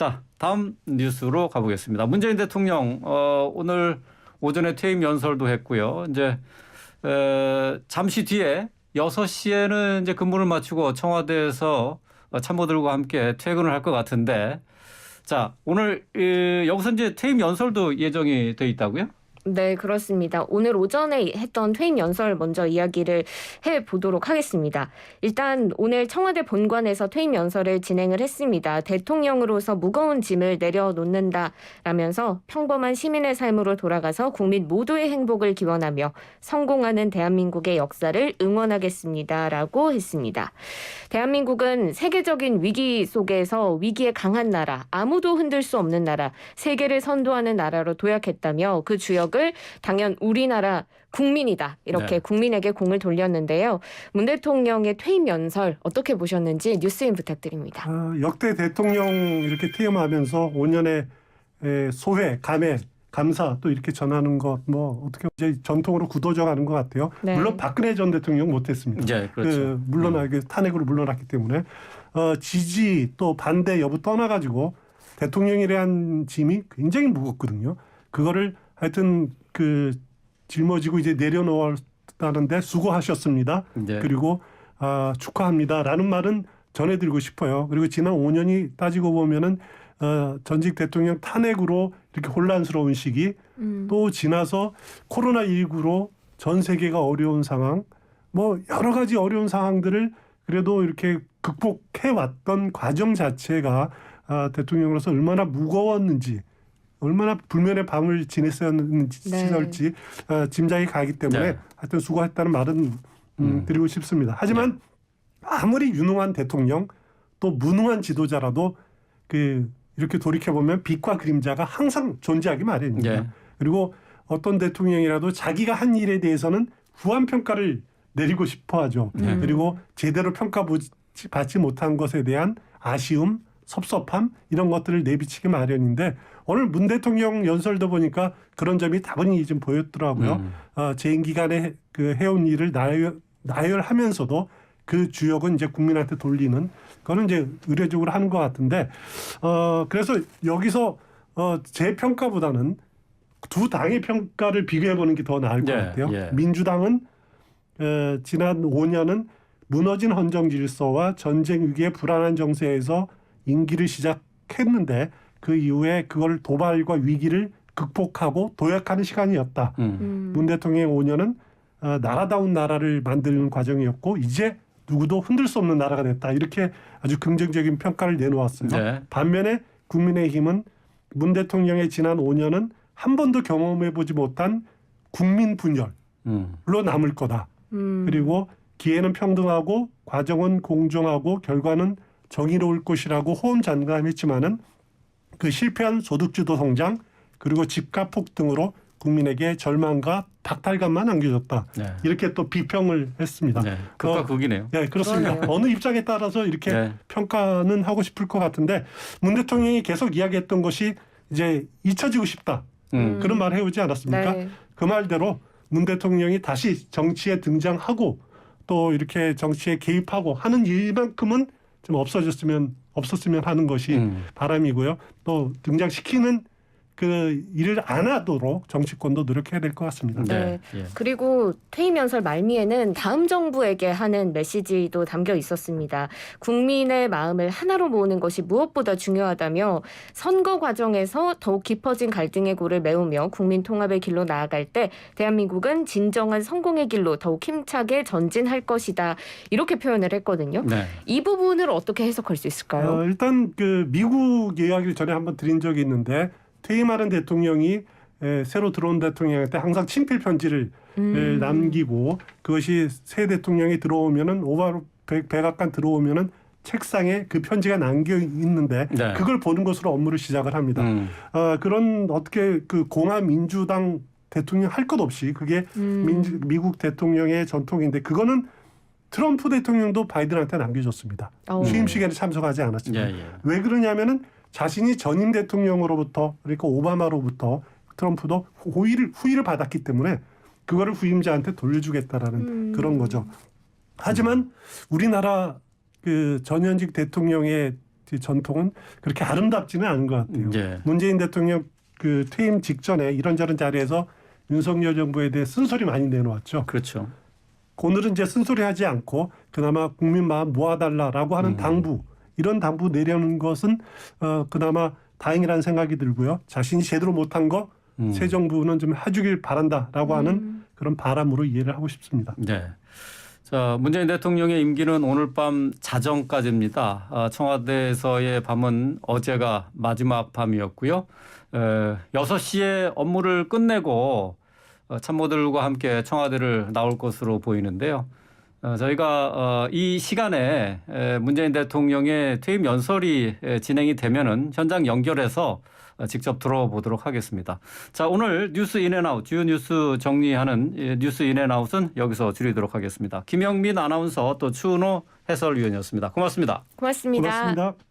자, 다음 뉴스로 가보겠습니다. 문재인 대통령 오늘 오전에 퇴임 연설도 했고요. 이제 잠시 뒤에 6시에는 이제 근무를 마치고 청와대에서 참모들과 함께 퇴근을 할 것 같은데, 자, 오늘 여기서 이제 퇴임 연설도 예정이 돼 있다고요? 네, 그렇습니다. 오늘 오전에 했던 퇴임 연설 먼저 이야기를 해보도록 하겠습니다. 일단 오늘 청와대 본관에서 퇴임 연설을 진행을 했습니다. 대통령으로서 무거운 짐을 내려놓는다라면서 평범한 시민의 삶으로 돌아가서 국민 모두의 행복을 기원하며 성공하는 대한민국의 역사를 응원하겠습니다라고 했습니다. 대한민국은 세계적인 위기 속에서 위기에 강한 나라, 아무도 흔들 수 없는 나라, 세계를 선도하는 나라로 도약했다며 그 주역을 당연 우리나라 국민이다. 이렇게 국민에게 공을 돌렸는데요. 문 대통령의 퇴임 연설 어떻게 보셨는지 뉴스인 부탁드립니다. 역대 대통령 이렇게 퇴임하면서 5년의 소회, 감회, 감사 또 이렇게 전하는 것 뭐 어떻게 이제 전통으로 굳어져 가는 것 같아요. 네. 물론 박근혜 전 대통령 못했습니다. 네, 그렇죠. 물러나게 탄핵으로 물러났기 때문에 지지 또 반대 여부 떠나가지고 대통령이라는 짐이 굉장히 무겁거든요. 그거를 하여튼 짊어지고 이제 내려놓았다는데 수고하셨습니다. 네. 그리고 축하합니다라는 말은 전해드리고 싶어요. 그리고 지난 5년이 따지고 보면은 전직 대통령 탄핵으로 이렇게 혼란스러운 시기 또 지나서 코로나19로 전 세계가 어려운 상황 뭐 여러 가지 어려운 상황들을 그래도 이렇게 극복해 왔던 과정 자체가 대통령으로서 얼마나 무거웠는지 얼마나 불면의 밤을 지냈었는지 짐작이 가기 때문에 하여튼 수고했다는 말은 드리고 싶습니다. 하지만 아무리 유능한 대통령 또 무능한 지도자라도 이렇게 돌이켜보면 빛과 그림자가 항상 존재하기 마련입니다. 그리고 어떤 대통령이라도 자기가 한 일에 대해서는 후한 평가를 내리고 싶어 하죠. 그리고 제대로 평가받지 못한 것에 대한 아쉬움, 섭섭함 이런 것들을 내비치기 마련인데 오늘 문 대통령 연설도 보니까 그런 점이 다분히 좀 보였더라고요. 재임 기간에 해온 일을 나열하면서도 그 주역은 이제 국민한테 돌리는 그거는 이제 의례적으로 하는 것 같은데 그래서 여기서 제 평가보다는 두 당의 평가를 비교해 보는 게 더 나을 것 같아요. 민주당은 지난 5년은 무너진 헌정 질서와 전쟁 위기의 불안한 정세에서 임기를 시작했는데 그 이후에 그걸 도발과 위기를 극복하고 도약하는 시간이었다. 문 대통령의 5년은 나라다운 나라를 만드는 과정이었고 이제 누구도 흔들 수 없는 나라가 됐다. 이렇게 아주 긍정적인 평가를 내놓았어요. 반면에 국민의힘은 문 대통령의 지난 5년은 한 번도 경험해보지 못한 국민 분열로 남을 거다. 그리고 기회는 평등하고 과정은 공정하고 결과는 정의로울 것이라고 호언장담했지만은 그 실패한 소득주도 성장 그리고 집값 폭등으로 국민에게 절망과 박탈감만 안겨줬다. 이렇게 또 비평을 했습니다. 극과 극이네요. 네, 그렇습니다. 어느 입장에 따라서 이렇게 평가는 하고 싶을 것 같은데 문 대통령이 계속 이야기했던 것이 이제 잊혀지고 싶다. 그런 말 해오지 않았습니까? 그 말대로 문 대통령이 다시 정치에 등장하고 또 이렇게 정치에 개입하고 하는 일만큼은 좀 없었으면 하는 것이 바람이고요. 또 등장시키는 그 일을 안 하도록 정치권도 노력해야 될 것 같습니다. 그리고 퇴임 연설 말미에는 다음 정부에게 하는 메시지도 담겨 있었습니다. 국민의 마음을 하나로 모으는 것이 무엇보다 중요하다며 선거 과정에서 더욱 깊어진 갈등의 골을 메우며 국민 통합의 길로 나아갈 때 대한민국은 진정한 성공의 길로 더욱 힘차게 전진할 것이다. 이렇게 표현을 했거든요. 이 부분을 어떻게 해석할 수 있을까요? 일단 미국 이야기를 전에 한번 드린 적이 있는데 퇴임하는 대통령이 새로 들어온 대통령한테 항상 친필 편지를 남기고 그것이 새 대통령이 들어오면은 백악관 들어오면은 책상에 그 편지가 남겨 있는데 그걸 보는 것으로 업무를 시작을 합니다. 그런 어떻게 공화 민주당 대통령 할 것 없이 그게 미국 대통령의 전통인데 그거는 트럼프 대통령도 바이든한테 남겨줬습니다. 취임식에는 참석하지 않았지만 왜 그러냐면은 자신이 전임 대통령으로부터 그러니까 오바마로부터 트럼프도 후의를 받았기 때문에 그거를 후임자한테 돌려주겠다라는 그런 거죠. 하지만 우리나라 전현직 대통령의 전통은 그렇게 아름답지는 않은 것 같아요. 예. 문재인 대통령 그 퇴임 직전에 이런저런 자리에서 윤석열 정부에 대해 쓴소리 많이 내놓았죠. 그렇죠. 오늘은 이제 쓴소리하지 않고 그나마 국민 마음 모아달라라고 하는 당부, 이런 당부 내려는 것은 그나마 다행이라는 생각이 들고요. 자신이 제대로 못한 거 새 정부는 좀 해주길 바란다라고 하는 그런 바람으로 이해를 하고 싶습니다. 네. 자, 문재인 대통령의 임기는 오늘 밤 자정까지입니다. 청와대에서의 밤은 어제가 마지막 밤이었고요. 6시에 업무를 끝내고 참모들과 함께 청와대를 나올 것으로 보이는데요. 저희가 이 시간에 문재인 대통령의 퇴임 연설이 진행이 되면은 현장 연결해서 직접 들어보도록 하겠습니다. 자, 오늘 뉴스 인앤아웃, 주요 뉴스 정리하는 뉴스 인앤아웃은 여기서 줄이도록 하겠습니다. 김영민 아나운서 또 추은호 해설위원이었습니다. 고맙습니다. 고맙습니다. 고맙습니다.